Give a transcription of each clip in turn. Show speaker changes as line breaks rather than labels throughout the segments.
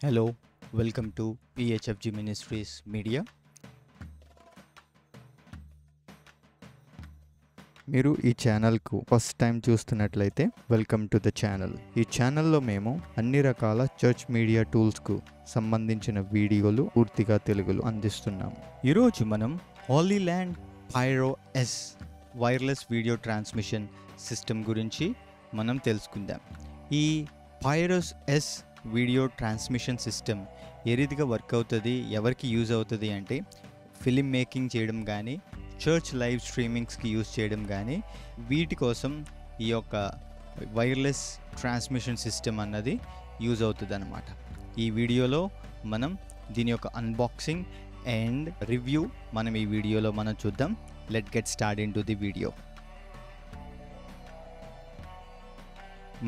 Hello, welcome to PHFG Ministries Media. మీరు ఈ ఛానల్కు ఫస్ట్ టైం చూస్తున్నట్లయితే వెల్కమ్ టు ద ఛానల్. ఈ ఛానల్లో మేము అన్ని రకాల చర్చ్ మీడియా టూల్స్కు సంబంధించిన వీడియోలు పూర్తిగా తెలుగులో అందిస్తున్నాము. ఈరోజు మనం Hollyland Pyro S wireless video transmission system గురించి మనం తెలుసుకుందాం. ఈ Pyros S video transmission system ఏ రీతిగా వర్క్ అవుతుంది, ఎవరికి యూజ్ అవుతుంది అంటే ఫిలిం మేకింగ్ చేయడం కానీ, చర్చ్ లైవ్ స్ట్రీమింగ్స్కి యూజ్ చేయడం కానీ, వీటి కోసం ఈ యొక్క వైర్లెస్ ట్రాన్స్మిషన్ సిస్టమ్ అన్నది యూజ్ అవుతుంది అన్నమాట. ఈ వీడియోలో మనం దీని యొక్క అన్బాక్సింగ్ అండ్ రివ్యూ మనం ఈ వీడియోలో మనం చూద్దాం. Let get start in to the video.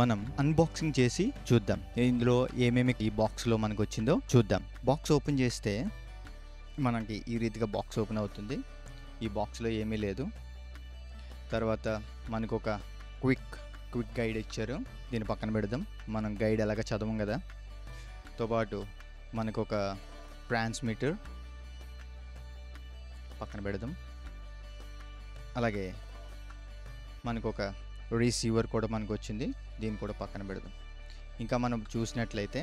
మనం అన్బాక్సింగ్ చేసి చూద్దాం ఇందులో ఏమేమి ఈ బాక్స్లో మనకు వచ్చిందో చూద్దాం. బాక్స్ ఓపెన్ చేస్తే మనకి ఈ రీతిగా బాక్స్ ఓపెన్ అవుతుంది. ఈ బాక్స్లో ఏమీ లేదు. తర్వాత మనకు ఒక క్విక్ గైడ్ ఇచ్చారు, దీని పక్కన పెడదాం. మనం గైడ్ ఎలాగ చదవం కదా. తో పాటు మనకు ఒక ట్రాన్స్మిటర్ పక్కన పెడదాం. అలాగే మనకు ఒక రిసీవర్ కూడా మనకు వచ్చింది, దీన్ని కూడా పక్కన పెడదాం. ఇంకా మనం చూసినట్లయితే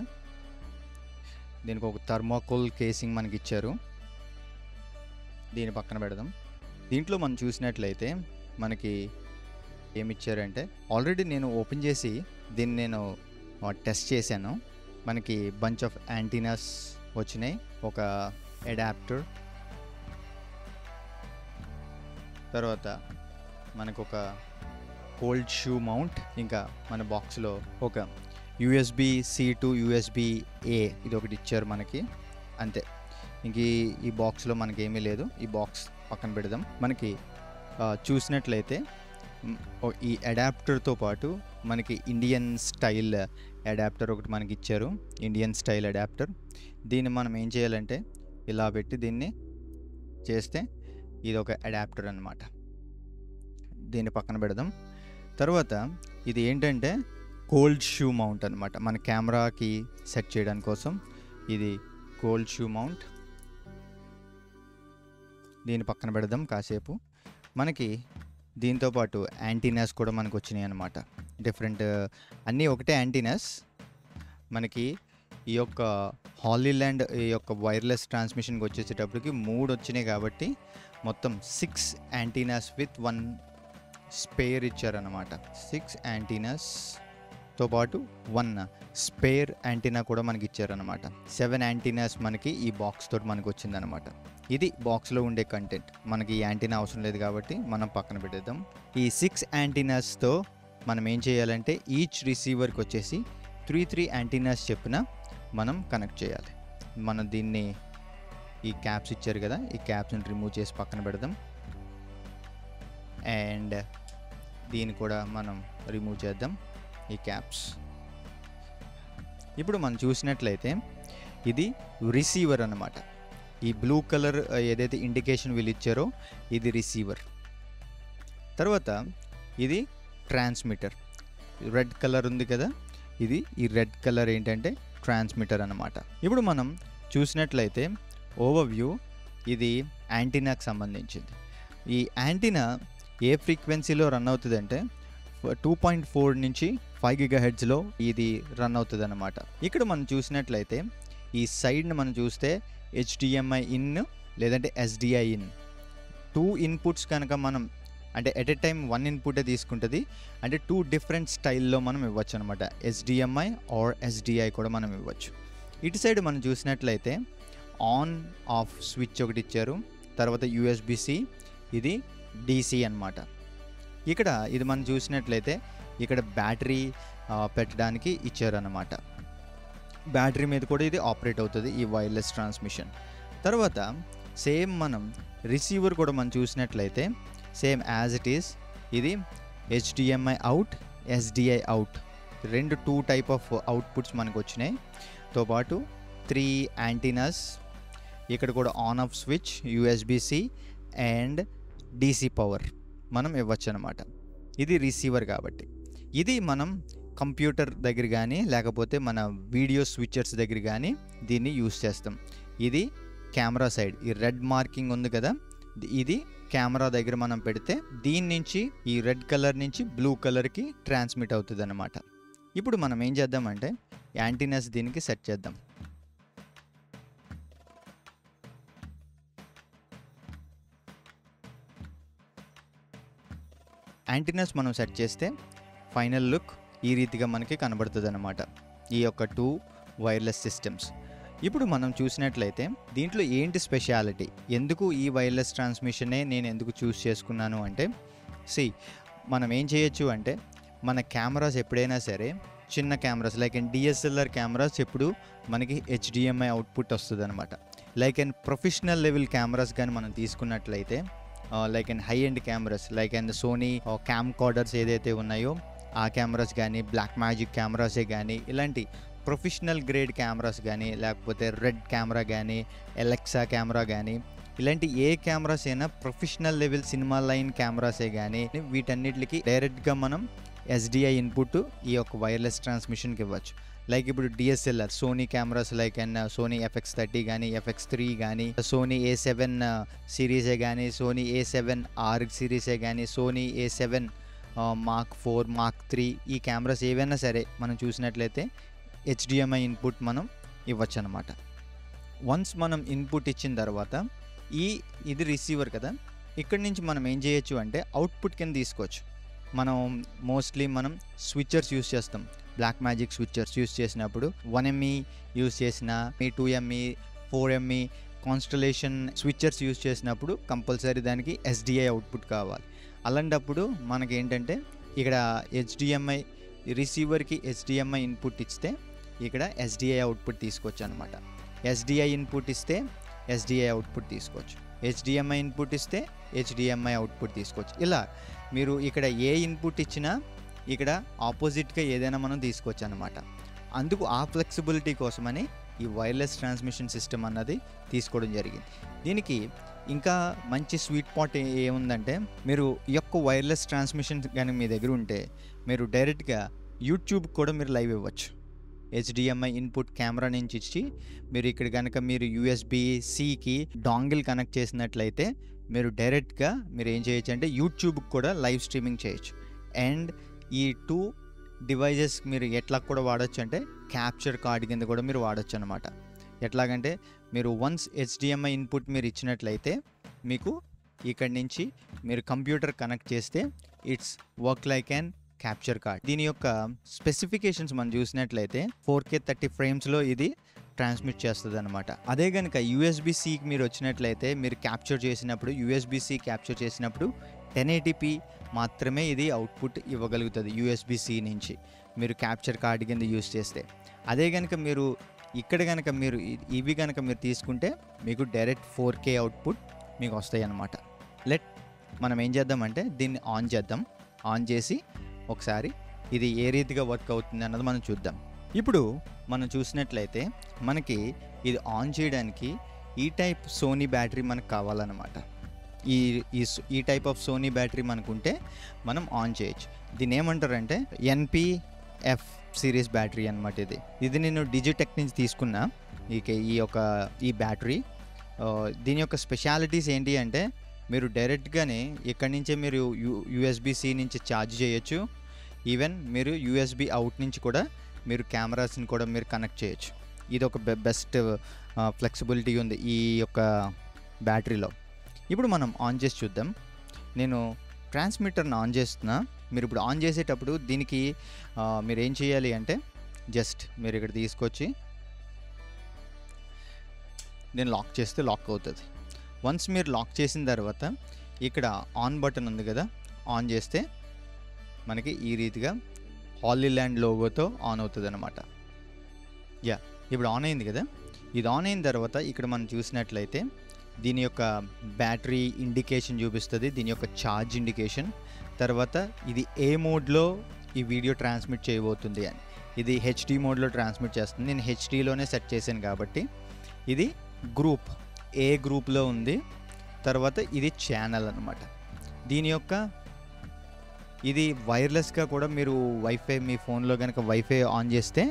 దీనికి ఒక థర్మాకోల్ కేసింగ్ మనకి ఇచ్చారు, దీని పక్కన పెడదాం. దీంట్లో మనం చూసినట్లయితే మనకి ఏమి ఇచ్చారంటే, ఆల్రెడీ నేను ఓపెన్ చేసి దీన్ని నేను టెస్ట్ చేశాను. మనకి బంచ్ ఆఫ్ యాంటీనాస్ వచ్చినాయి, ఒక అడాప్టర్, తర్వాత మనకు ఒక కోల్డ్ షూ మౌంట్, ఇంకా మన బాక్స్లో ఒక USB-C to USB-A ఇది ఒకటి ఇచ్చారు మనకి, అంతే. ఇంక ఈ బాక్స్లో మనకి ఏమీ లేదు. ఈ బాక్స్ పక్కన పెడదాం. మనకి చూసినట్లయితే ఈ అడాప్టర్తో పాటు మనకి ఇండియన్ స్టైల్ అడాప్టర్ ఒకటి మనకి ఇచ్చారు, ఇండియన్ స్టైల్ అడాప్టర్. దీన్ని మనం ఏం చేయాలంటే ఇలా పెట్టి దీన్ని చేస్తే ఇది ఒక అడాప్టర్ అన్నమాట. దీన్ని పక్కన పెడదాం. తర్వాత ఇది ఏంటంటే కోల్డ్ షూ మౌంట్ అనమాట, మన కెమెరాకి సెట్ చేయడానికి కోసం ఇది కోల్డ్ షూ మౌంట్. దీన్ని పక్కన పెడదాం కాసేపు. మనకి దీంతోపాటు యాంటీనాస్ కూడా మనకు వచ్చినాయి అన్నమాట. డిఫరెంట్ అన్నీ ఒకటే యాంటీనాస్. మనకి ఈ యొక్క హాలీ ల్యాండ్ ఈ యొక్క వైర్లెస్ ట్రాన్స్మిషన్కి వచ్చేసేటప్పటికి 3 వచ్చినాయి కాబట్టి మొత్తం 6 యాంటీనాస్ విత్ 1 స్పేర్ ఇచ్చారన్నమాట. 6 యాంటీనాస్తో పాటు 1 స్పేర్ యాంటీనా కూడా మనకి ఇచ్చారన్నమాట. 7 యాంటీనాస్ మనకి ఈ బాక్స్ తోటి మనకు వచ్చిందనమాట. ఇది బాక్స్లో ఉండే కంటెంట్. మనకి ఈ యాంటీనా అవసరం లేదు కాబట్టి మనం పక్కన పెట్టేద్దాం. ఈ 6 యాంటీనాస్తో మనం ఏం చేయాలంటే ఈచ్ రిసీవర్కి వచ్చేసి 3 యాంటీనాస్ చెప్పిన మనం కనెక్ట్ చేయాలి. మనం దీన్ని ఈ క్యాప్స్ ఇచ్చారు కదా, ఈ క్యాప్స్ని రిమూవ్ చేసి పక్కన పెడదాం. అండ్ దీన్ని కూడా మనం రిమూవ్ చేద్దాం, ఈ క్యాప్స్. ఇప్పుడు మనం చూసినట్లయితే ఇది రిసీవర్ అన్నమాట. ఈ బ్లూ కలర్ ఏదైతే ఇండికేషన్ వీళ్ళు ఇచ్చారో ఇది రిసీవర్. తర్వాత ఇది ట్రాన్స్మిటర్, రెడ్ కలర్ ఉంది కదా, ఇది ఈ రెడ్ కలర్ ఏంటంటే ట్రాన్స్మిటర్ అన్నమాట. ఇప్పుడు మనం చూసినట్లయితే ఓవర్వ్యూ ఇది యాంటీనాకి సంబంధించింది. ఈ యాంటీనా ఏ ఫ్రీక్వెన్సీలో రన్ అవుతుంది అంటే 2.4 నుంచి 5 GHzలో ఇది రన్ అవుతుంది అన్నమాట. ఇక్కడ మనం చూసినట్లయితే ఈ సైడ్ని మనం చూస్తే HDMI ఇన్ లేదంటే SDI ఇన్ 2 ఇన్పుట్స్ కనుక మనం అంటే ఎట్ ఎ టైం 1 ఇన్పుటే తీసుకుంటుంది. అంటే 2 డిఫరెంట్ స్టైల్లో మనం ఇవ్వచ్చు అనమాట. HDMI ఆర్ SDI కూడా మనం ఇవ్వచ్చు. ఇటు సైడ్ మనం చూసినట్లయితే ఆన్ ఆఫ్ స్విచ్ ఒకటి ఇచ్చారు. తర్వాత USB-C, ఇది DC అన్నమాట. ఇక్కడ ఇది మనం చూసినట్లయితే ఇక్కడ బ్యాటరీ పెట్టడానికి ఇచ్చారన్నమాట. బ్యాటరీ మీద కూడా ఇది ఆపరేట్ అవుతుంది ఈ వైర్లెస్ ట్రాన్స్మిషన్. తర్వాత సేమ్ మనం రిసీవర్ కూడా మనం చూసినట్లయితే సేమ్ యాజ్ ఇట్ ఈస్ ఇది HDMI out, SDI out, 2 type of outputs మనకు వచ్చినాయి. తో పాటు 3 యాంటీనాస్, ఇక్కడ కూడా on off switch, USB-C and DC power మనం ఇవ్వచ్చు అనమాట. ఇది రిసీవర్ కాబట్టి. ఇది మనం కంప్యూటర్ దగ్గర కానీ లేకపోతే మన వీడియో స్విచర్స్ దగ్గర కానీ దీన్ని యూస్ చేస్తాం. ఇది కెమెరా సైడ్, ఈ రెడ్ మార్కింగ్ ఉంది కదా, ఇది కెమెరా దగ్గర మనం పెడితే దీని నుంచి ఈ రెడ్ కలర్ నుంచి బ్లూ కలర్కి ట్రాన్స్మిట్ అవుతుంది అన్నమాట. ఇప్పుడు మనం ఏం చేద్దామంటే యాంటీనాస్ దీనికి సెట్ చేద్దాం. యాంటీనాస్ మనం సెట్ చేస్తే ఫైనల్ లుక్ ఈ రీతిగా మనకి కనబడుతుంది అన్నమాట, ఈ యొక్క 2 వైర్లెస్ సిస్టమ్స్. ఇప్పుడు మనం చూసినట్లయితే దీంట్లో ఏంటి స్పెషాలిటీ, ఎందుకు ఈ వైర్లెస్ ట్రాన్స్మిషనే నేను ఎందుకు చూస్ చేసుకున్నాను అంటే, మనం ఏం చేయొచ్చు అంటే మన కెమెరాస్ ఎప్పుడైనా సరే చిన్న cameras like and DSLR cameras ఎప్పుడు మనకి HDMI అవుట్పుట్ వస్తుంది అనమాట. Like and professional level cameras కానీ మనం తీసుకున్నట్లయితే like and high end cameras like and Sony camcorders ఏదైతే ఉన్నాయో ఆ కెమెరాస్ కానీ, బ్లాక్ మ్యాజిక్ కెమెరాసే కానీ, ఇలాంటి ప్రొఫెషనల్ గ్రేడ్ కెమెరాస్ కానీ, లేకపోతే రెడ్ కెమెరా కానీ, ఎలెక్సా కెమెరా కానీ, ఇలాంటి ఏ కెమెరాస్ అయినా ప్రొఫెషనల్ లెవెల్ సినిమా లైన్ కెమెరాసే కానీ వీటన్నిటికి డైరెక్ట్గా మనం SDI ఇన్పుట్ ఈ యొక్క వైర్లెస్ ట్రాన్స్మిషన్కి ఇవ్వచ్చు. లైక్ ఇప్పుడు DSLR Sony cameras like and Sony FX30 కానీ, FX3 కానీ, సోనీ A7 సిరీసే కానీ, సోనీ A7 R సిరీసే కానీ, సోనీ A7 Mark 4, Mark 3 ఈ కెమెరాస్ ఏవైనా సరే మనం చూసినట్లయితే HDMI ఇన్పుట్ మనం ఇవ్వచ్చు అనమాట. వన్స్ మనం ఇన్పుట్ ఇచ్చిన తర్వాత ఇది రిసీవర్ కదా, ఇక్కడి నుంచి మనం ఏం చేయొచ్చు అంటే అవుట్పుట్ కింద తీసుకోవచ్చు. మనం మోస్ట్లీ మనం స్విచర్స్ యూస్ చేస్తాం, బ్లాక్ మ్యాజిక్ స్విచర్స్ యూస్ చేసినప్పుడు 1ME యూస్ చేసిన, 2ME 4ME కాన్స్టలేషన్ స్విచర్స్ యూస్ చేసినప్పుడు కంపల్సరీ దానికి SDI అవుట్పుట్ కావాలి. అలాంటప్పుడు మనకి ఏంటంటే ఇక్కడ HDMI రిసీవర్కి HDMI ఇన్పుట్ ఇస్తే ఇక్కడ SDI అవుట్పుట్ తీసుకోవచ్చు అనమాట. SDI ఇన్పుట్ ఇస్తే SDI అవుట్పుట్ తీసుకోవచ్చు, HDMI ఇన్పుట్ ఇస్తే HDMI అవుట్పుట్ తీసుకోవచ్చు. ఇలా మీరు ఇక్కడ ఏ ఇన్పుట్ ఇచ్చినా ఇక్కడ ఆపోజిట్గా ఏదైనా మనం తీసుకోవచ్చు అనమాట. అందుకు ఆ ఫ్లెక్సిబిలిటీ కోసమని ఈ వైర్లెస్ ట్రాన్స్మిషన్ సిస్టమ్ అన్నది తీసుకోవడం జరిగింది. దీనికి ఇంకా మంచి స్వీట్ పాట్ ఏముందంటే, మీరు ఈ యొక్క వైర్లెస్ ట్రాన్స్మిషన్ కానీ మీ దగ్గర ఉంటే మీరు డైరెక్ట్గా యూట్యూబ్ కూడా మీరు లైవ్ ఇవ్వచ్చు. HDMI ఇన్పుట్ కెమెరా నుంచి ఇచ్చి మీరు ఇక్కడ కనుక మీరు USB-Cకి డాంగిల్ కనెక్ట్ చేసినట్లయితే మీరు డైరెక్ట్గా మీరు ఏం చేయొచ్చు అంటే యూట్యూబ్కి కూడా లైవ్ స్ట్రీమింగ్ చేయొచ్చు. అండ్ ఈ 2 డివైజెస్ మీరు ఎట్లా కూడా వాడచ్చు అంటే క్యాప్చర్ కార్డ్ కింద కూడా మీరు వాడచ్చు అనమాట. ఎట్లాగంటే మీరు వన్స్ HDMI ఇన్పుట్ మీరు ఇచ్చినట్లయితే మీకు ఇక్కడి నుంచి మీరు కంప్యూటర్ కనెక్ట్ చేస్తే it's work like and capture card. దీని యొక్క స్పెసిఫికేషన్స్ మనం చూసినట్లయితే 4K 30 ఫ్రేమ్స్లో ఇది ట్రాన్స్మిట్ చేస్తుంది అనమాట. అదే కనుక USB-Cకి మీరు వచ్చినట్లయితే మీరు క్యాప్చర్ చేసినప్పుడు USB-C క్యాప్చర్ చేసినప్పుడు 1080p మాత్రమే ఇది అవుట్పుట్ ఇవ్వగలుగుతుంది USB-C నుంచి మీరు క్యాప్చర్ కార్డ్ కింద యూస్ చేస్తే. అదే కనుక మీరు ఇక్కడ కనుక మీరు ఇవి కనుక మీరు తీసుకుంటే మీకు డైరెక్ట్ 4K అవుట్పుట్ మీకు వస్తాయి అన్నమాట. మనం ఏం చేద్దామంటే దీన్ని ఆన్ చేద్దాం. ఆన్ చేసి ఒకసారి ఇది ఏ రీతిగా వర్క్ అవుతుంది అన్నది మనం చూద్దాం. ఇప్పుడు మనం చూసినట్లయితే మనకి ఇది ఆన్ చేయడానికి ఈ టైప్ సోనీ బ్యాటరీ మనకు కావాలన్నమాట. ఈ టైప్ ఆఫ్ సోనీ బ్యాటరీ మనకుంటే మనం ఆన్ చేయొచ్చు. దీన్ని ఏమంటారంటే NP-F సిరీస్ బ్యాటరీ అనమాట. ఇది నేను డిజిటెక్ నుంచి తీసుకున్నా ఈ బ్యాటరీ. దీని యొక్క స్పెషాలిటీస్ ఏంటి అంటే మీరు డైరెక్ట్గానే ఇక్కడి నుంచే మీరు USB-C నుంచి ఛార్జ్ చేయొచ్చు. ఈవెన్ మీరు USB అవుట్ నుంచి కూడా మీరు కెమెరాస్ని కూడా మీరు కనెక్ట్ చేయొచ్చు. ఇది ఒక బెస్ట్ ఫ్లెక్సిబిలిటీ ఉంది ఈ యొక్క బ్యాటరీలో. ఇప్పుడు మనం ఆన్ చేసి చూద్దాం. నేను ట్రాన్స్మిటర్ని ఆన్ చేస్తున్నా. మీరు ఇప్పుడు ఆన్ చేసేటప్పుడు దీనికి మీరు ఏం చేయాలి అంటే జస్ట్ మీరు ఇక్కడ తీసుకొచ్చి నేను లాక్ చేస్తే లాక్ అవుతుంది. వన్స్ మీరు లాక్ చేసిన తర్వాత ఇక్కడ ఆన్ బటన్ ఉంది కదా, ఆన్ చేస్తే మనకి ఈ రీతిగా హాలీల్యాండ్ లోగోతో ఆన్ అవుతుంది అనమాట. ఇప్పుడు ఆన్ అయింది కదా. ఇది ఆన్ అయిన తర్వాత ఇక్కడ మనం చూసినట్లయితే దీని యొక్క బ్యాటరీ ఇండికేషన్ చూపిస్తుంది, దీని యొక్క ఛార్జ్ ఇండికేషన్. తర్వాత ఇది ఏ మోడ్లో ఈ వీడియో ట్రాన్స్మిట్ చేయబోతుంది అని. ఇది HD మోడ్లో ట్రాన్స్మిట్ చేస్తుంది. నేను HDలోనే సెట్ చేశాను కాబట్టి ఇది గ్రూప్ ఏ గ్రూప్లో ఉంది. తర్వాత ఇది ఛానల్ అనమాట. దీని యొక్క ఇది వైర్లెస్గా కూడా మీరు వైఫై మీ ఫోన్లో కనుక వైఫై ఆన్ చేస్తే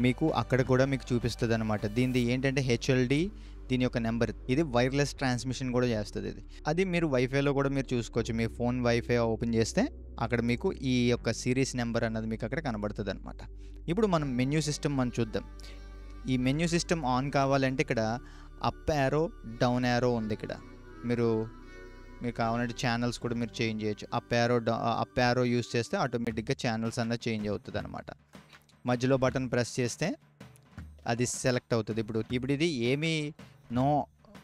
మీకు అక్కడ కూడా మీకు చూపిస్తుంది అనమాట. దీనిది ఏంటంటే హెచ్ఎల్డి, దీని యొక్క నెంబర్, ఇది వైర్లెస్ ట్రాన్స్మిషన్ కూడా చేస్తుంది. ఇది అది మీరు వైఫైలో కూడా మీరు చూసుకోవచ్చు. మీ ఫోన్ వైఫై ఓపెన్ చేస్తే అక్కడ మీకు ఈ యొక్క సిరీస్ నెంబర్ అన్నది మీకు అక్కడ కనబడుతుంది అనమాట. ఇప్పుడు మనం మెన్యూ సిస్టమ్ మనం చూద్దాం. ఈ మెన్యూ సిస్టమ్ ఆన్ కావాలంటే ఇక్కడ అప్ యారో, డౌన్ యారో ఉంది. ఇక్కడ మీరు కావాలంటే ఛానల్స్ కూడా మీరు చేంజ్ చేయొచ్చు. అప్ యారో యూస్ చేస్తే ఆటోమేటిక్గా ఛానల్స్ అన్నది చేంజ్ అవుతుంది అనమాట. మధ్యలో బటన్ ప్రెస్ చేస్తే అది సెలెక్ట్ అవుతుంది. ఇప్పుడు ఇది ఏమీ నో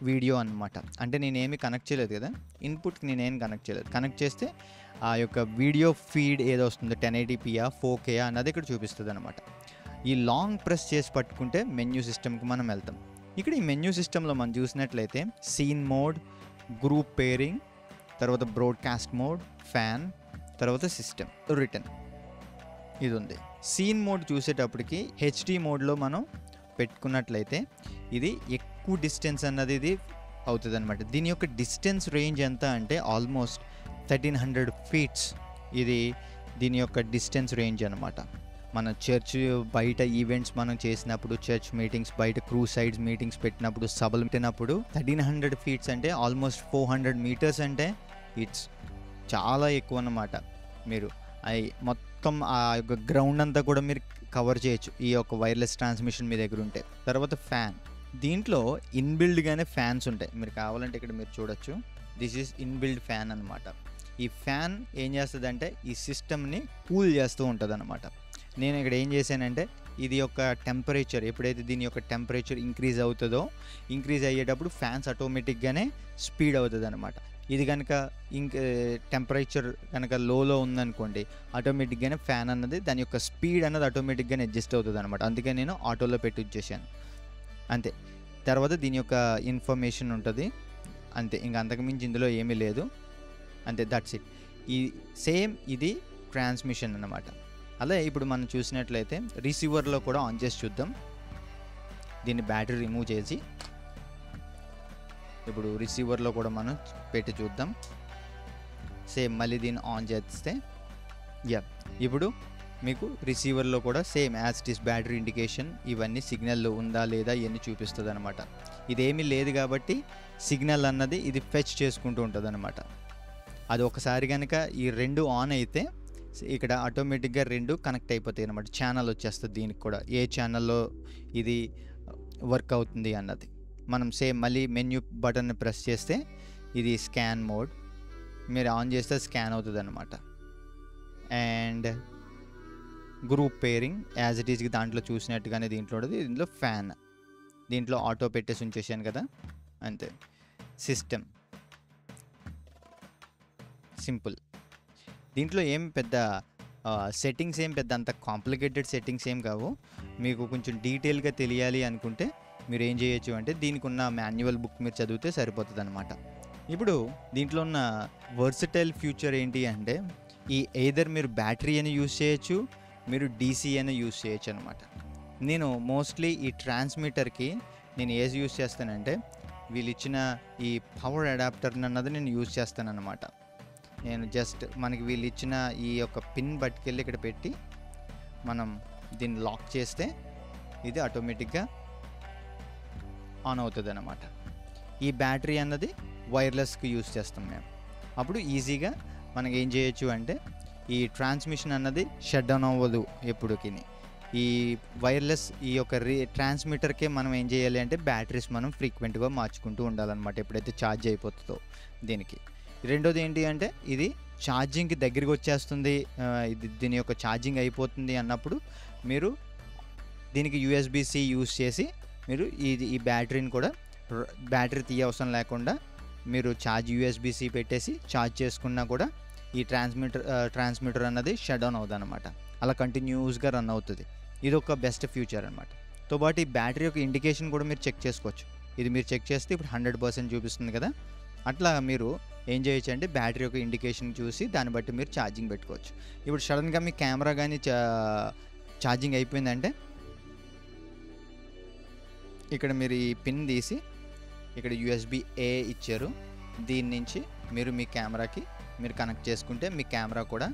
వీడియో అనమాట. అంటే నేనేమి కనెక్ట్ చేయలేదు కదా, ఇన్పుట్కి నేనేం కనెక్ట్ చేయలేదు. కనెక్ట్ చేస్తే ఆ యొక్క వీడియో ఫీడ్ ఏదో వస్తుందో 1080pయా 4Kయా అన్నది ఇక్కడ చూపిస్తుంది అనమాట. ఈ లాంగ్ ప్రెస్ చేసి పట్టుకుంటే మెన్యూ సిస్టమ్కి మనం వెళ్తాం. ఇక్కడ ఈ మెన్యూ సిస్టంలో మనం చూసినట్లయితే సీన్ మోడ్, గ్రూప్ పేరింగ్, తర్వాత బ్రాడ్కాస్ట్ మోడ్, ఫ్యాన్, తర్వాత సిస్టమ్, రిటర్న్, ఇది ఉంది. సీన్ మోడ్ చూసేటప్పటికి హెచ్డి మోడ్లో మనం పెట్టుకున్నట్లయితే ఇది ఎక్కువ డిస్టెన్స్ అన్నది ఇది అవుతుంది అనమాట. దీని యొక్క డిస్టెన్స్ రేంజ్ ఎంత అంటే ఆల్మోస్ట్ 1300 feet. ఇది దీని యొక్క డిస్టెన్స్ రేంజ్ అనమాట. మన చర్చ్ బయట ఈవెంట్స్ మనం చేసినప్పుడు, చర్చ్ మీటింగ్స్, బయట క్రూసైడ్స్ మీటింగ్స్ పెట్టినప్పుడు, సభలు పెట్టినప్పుడు 1300 feet అంటే ఆల్మోస్ట్ 400 meters అంటే ఇట్స్ చాలా ఎక్కువ అన్నమాట. మీరు మొత్తం ఆ యొక్క గ్రౌండ్ అంతా కూడా మీరు కవర్ చేయొచ్చు ఈ యొక్క వైర్లెస్ ట్రాన్స్మిషన్ మీ దగ్గర ఉంటే. తర్వాత ఫ్యాన్, దీంట్లో ఇన్బిల్డ్గానే ఫ్యాన్స్ ఉంటాయి. మీరు కావాలంటే ఇక్కడ మీరు చూడొచ్చు, దిస్ ఈజ్ ఇన్బిల్డ్ ఫ్యాన్ అనమాట. ఈ ఫ్యాన్ ఏం చేస్తుంది అంటే ఈ సిస్టమ్ని కూల్ చేస్తూ ఉంటుంది అనమాట. నేను ఇక్కడ ఏం చేశానంటే ఇది యొక్క టెంపరేచర్, ఎప్పుడైతే దీని యొక్క టెంపరేచర్ ఇంక్రీజ్ అవుతుందో, ఇంక్రీజ్ అయ్యేటప్పుడు ఫ్యాన్స్ ఆటోమేటిక్గానే స్పీడ్ అవుతుంది అనమాట. ఇది కనుక టెంపరేచర్ కనుక లోలో ఉందనుకోండి, ఆటోమేటిక్గానే ఫ్యాన్ అన్నది దాని యొక్క స్పీడ్ అన్నది ఆటోమేటిక్గానే అడ్జస్ట్ అవుతుంది అనమాట. అందుకే నేను ఆటోలో పెట్టి వచ్చేసాను అంతే. తర్వాత దీని యొక్క ఇన్ఫర్మేషన్ ఉంటుంది అంతే, ఇంకా అంతకుమించి ఇందులో ఏమీ లేదు అంతే, దట్స్ ఇట్. ఈ సేమ్ ఇది ట్రాన్స్మిషన్ అన్నమాట. అలా ఇప్పుడు మనం చూసినట్లయితే రిసీవర్లో కూడా ఆన్ చేసి చూద్దాం. దీన్ని బ్యాటరీ రిమూవ్ చేసి ఇప్పుడు రిసీవర్లో కూడా మనం పెట్టి చూద్దాం. సేమ్ మళ్ళీ దీన్ని ఆన్ చేస్తే ఇప్పుడు మీకు రిసీవర్లో కూడా same as it is battery indication, ఇవన్నీ సిగ్నల్ ఉందా లేదా ఇవన్నీ చూపిస్తుంది అనమాట. ఇదేమీ లేదు కాబట్టి సిగ్నల్ అన్నది ఇది ఫెచ్ చేసుకుంటూ ఉంటుంది అనమాట. అది ఒకసారి కనుక ఈ రెండు ఆన్ అయితే ఇక్కడ ఆటోమేటిక్గా రెండు కనెక్ట్ అయిపోతాయి అనమాట. ఛానల్ వచ్చేస్తుంది దీనికి కూడా, ఏ ఛానల్లో ఇది వర్క్ అవుతుంది అన్నది. మనం సేమ్ మళ్ళీ మెన్యూ బటన్ ప్రెస్ చేస్తే ఇది స్కాన్ మోడ్, మీరు ఆన్ చేస్తే స్కాన్ అవుతుంది అనమాట. And group pairing as it is దాంట్లో చూసినట్టుగానే దీంట్లో ఉంటుంది. దీంట్లో ఫ్యాన్, దీంట్లో ఆటో పెట్టేసి ఉంచేసాను కదా అంతే. సిస్టమ్ సింపుల్, దీంట్లో ఏం పెద్ద సెట్టింగ్స్ ఏం పెద్ద అంత కాంప్లికేటెడ్ సెట్టింగ్స్ ఏం కావు. మీకు కొంచెం డీటెయిల్గా తెలియాలి అనుకుంటే మీరు ఏం చేయొచ్చు అంటే దీనికి ఉన్న మాన్యువల్ బుక్ మీరు చదివితే సరిపోతుంది అనమాట. ఇప్పుడు దీంట్లో ఉన్న వర్సటైల్ ఫ్యూచర్ ఏంటి అంటే ఈ ఎయిదర్ మీరు బ్యాటరీ అని యూస్ చేయొచ్చు, మీరు డీసీ అని యూస్ చేయొచ్చు అనమాట. నేను మోస్ట్లీ ఈ ట్రాన్స్మిటర్కి నేను ఏది యూస్ చేస్తానంటే వీళ్ళు ఇచ్చిన ఈ పవర్ అడాప్టర్ అన్నది నేను యూస్ చేస్తాను అనమాట. నేను జస్ట్ మనకి వీళ్ళు ఇచ్చిన ఈ యొక్క పిన్ పట్టుకెళ్ళి ఇక్కడ పెట్టి మనం దీన్ని లాక్ చేస్తే ఇది ఆటోమేటిక్గా ఆన్ అవుతుంది అన్నమాట. ఈ బ్యాటరీ అన్నది వైర్లెస్కి యూస్ చేస్తాం మేము. అప్పుడు ఈజీగా మనం ఏం చేయొచ్చు అంటే ఈ ట్రాన్స్మిషన్ అన్నది షట్ డౌన్ అవ్వదు ఎప్పుడుకి. ఈ వైర్లెస్ ఈ యొక్క ట్రాన్స్మిటర్కే మనం ఏం చేయాలి అంటే బ్యాటరీస్ మనం ఫ్రీక్వెంట్గా మార్చుకుంటూ ఉండాలన్నమాట ఎప్పుడైతే ఛార్జ్ అయిపోతుందో దీనికి. రెండోది ఏంటి అంటే ఇది ఛార్జింగ్కి దగ్గరికి వచ్చేస్తుంది, ఇది దీని యొక్క ఛార్జింగ్ అయిపోతుంది అన్నప్పుడు మీరు దీనికి USB-C యూస్ చేసి మీరు ఈ బ్యాటరీని కూడా బ్యాటరీ తీయవసరం లేకుండా మీరు USB-C పెట్టేసి ఛార్జ్ చేసుకున్నా కూడా ఈ ట్రాన్స్మిటర్ అన్నది షట్ డౌన్ అవుతుంది అనమాట. అలా కంటిన్యూస్గా రన్ అవుతుంది. ఇది ఒక బెస్ట్ ఫ్యూచర్ అనమాట. తో పాటు ఈ బ్యాటరీ యొక్క ఇండికేషన్ కూడా మీరు చెక్ చేసుకోవచ్చు. ఇది మీరు చెక్ చేస్తే ఇప్పుడు 100% చూపిస్తుంది కదా. అట్లా మీరు ఏం చేయొచ్చు అంటే బ్యాటరీ యొక్క ఇండికేషన్ చూసి దాన్ని బట్టి మీరు ఛార్జింగ్ పెట్టుకోవచ్చు. ఇప్పుడు సడన్గా మీ కెమెరా కానీ ఛార్జింగ్ అయిపోయిందంటే ఇక్కడ మీరు ఈ పిన్ తీసి ఇక్కడ USB-A ఇచ్చారు, దీని నుంచి మీరు మీ కెమెరాకి మీరు కనెక్ట్ చేసుకుంటే మీ కెమెరా కూడా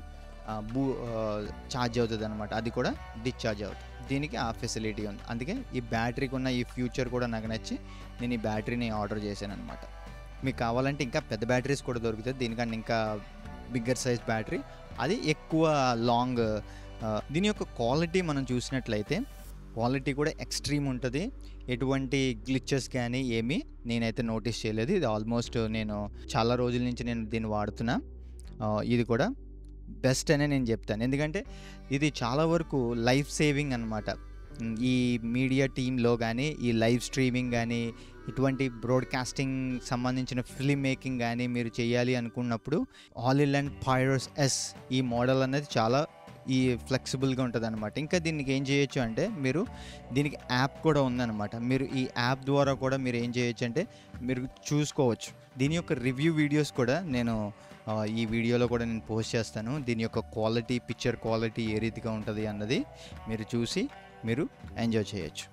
ఛార్జ్ అవుతుంది అనమాట, అది కూడా డిశ్చార్జ్ అవుతుంది. దీనికి ఆ ఫెసిలిటీ ఉంది. అందుకే ఈ బ్యాటరీకి ఉన్న ఈ ఫ్యూచర్ కూడా నాకు నచ్చి నేను ఈ బ్యాటరీని ఆర్డర్ చేశాను అనమాట. మీకు కావాలంటే ఇంకా పెద్ద బ్యాటరీస్ కూడా దొరుకుతాయి, దీనికన్నా ఇంకా బిగ్గర్ సైజ్ బ్యాటరీ, అది ఎక్కువ లాంగ్. దీని యొక్క క్వాలిటీ మనం చూసినట్లయితే క్వాలిటీ కూడా ఎక్స్ట్రీమ్ ఉంటుంది. ఎటువంటి గ్లిచెస్ కానీ ఏమీ నేనైతే నోటీస్ చేయలేదు. ఇది ఆల్మోస్ట్ నేను చాలా రోజుల నుంచి నేను దీన్ని వాడుతున్నా. ఇది కూడా బెస్ట్ అనే నేను చెప్తాను, ఎందుకంటే ఇది చాలా వరకు లైఫ్ సేవింగ్ అనమాట. ఈ మీడియా టీంలో కానీ, ఈ లైవ్ స్ట్రీమింగ్ కానీ, ఇటువంటి బ్రాడ్కాస్టింగ్ సంబంధించిన ఫిల్మ్ మేకింగ్ కానీ మీరు చేయాలి అనుకున్నప్పుడు ఆల్-ఇన్-వన్ పైరస్ ఎస్ ఈ మోడల్ అనేది చాలా ఫ్లెక్సిబుల్గా ఉంటుంది అనమాట. ఇంకా దీనికి ఏం చేయొచ్చు అంటే మీరు దీనికి యాప్ కూడా ఉందన్నమాట. మీరు ఈ యాప్ ద్వారా కూడా మీరు ఏం చేయొచ్చు అంటే మీరు చూసుకోవచ్చు. దీని యొక్క రివ్యూ వీడియోస్ కూడా నేను ఈ వీడియోలో కూడా నేను పోస్ట్ చేస్తాను. దీని యొక్క క్వాలిటీ, పిక్చర్ క్వాలిటీ ఏ రీతిగా ఉంటుంది అన్నది మీరు చూసి మీరు ఎంజాయ్ చేయొచ్చు.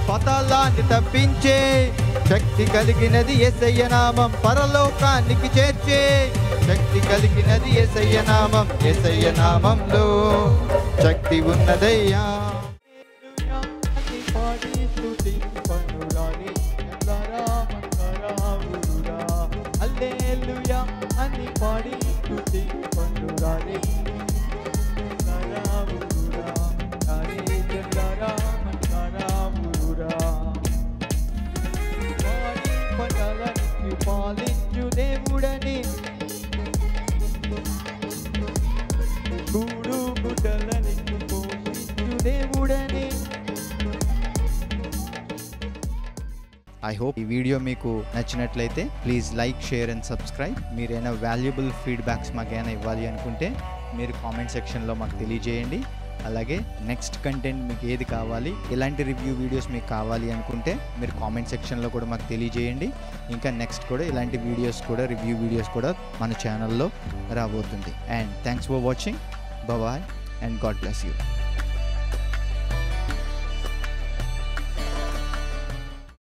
పతాళాన్ని తప్పించే శక్తి కలిగినది యేసయ్య నామం, పరలోకానికి చేర్చే శక్తి కలిగినది యేసయ్య నామం. యేసయ్య నామంలో శక్తి ఉన్నదయ్యా. హల్లెలూయా అని పాడి స్తుతించుకొనురారే. పాలించు దేవుడని, గూడు గుడ్డలని పోషించు దేవుడని. ఐ హోప్ ఈ వీడియో మీకు నచ్చినట్లయితే please like, share and subscribe. మీరైనా వాల్యుబుల్ ఫీడ్బ్యాక్స్ మాకైనా ఇవ్వాలి అనుకుంటే మీరు కామెంట్ సెక్షన్లో మాకు తెలియజేయండి. అలాగే నెక్స్ట్ కంటెంట్ మీకు ఏది కావాలి, ఎలాంటి రివ్యూ వీడియోస్ మీకు కావాలి అనుకుంటే మీరు కామెంట్ సెక్షన్లో కూడా మాకు తెలియజేయండి. ఇంకా నెక్స్ట్ కూడా ఇలాంటి వీడియోస్ కూడా, రివ్యూ వీడియోస్ కూడా మన ఛానల్లో రాబోతుంది. And thanks for watching. Bye and God bless you.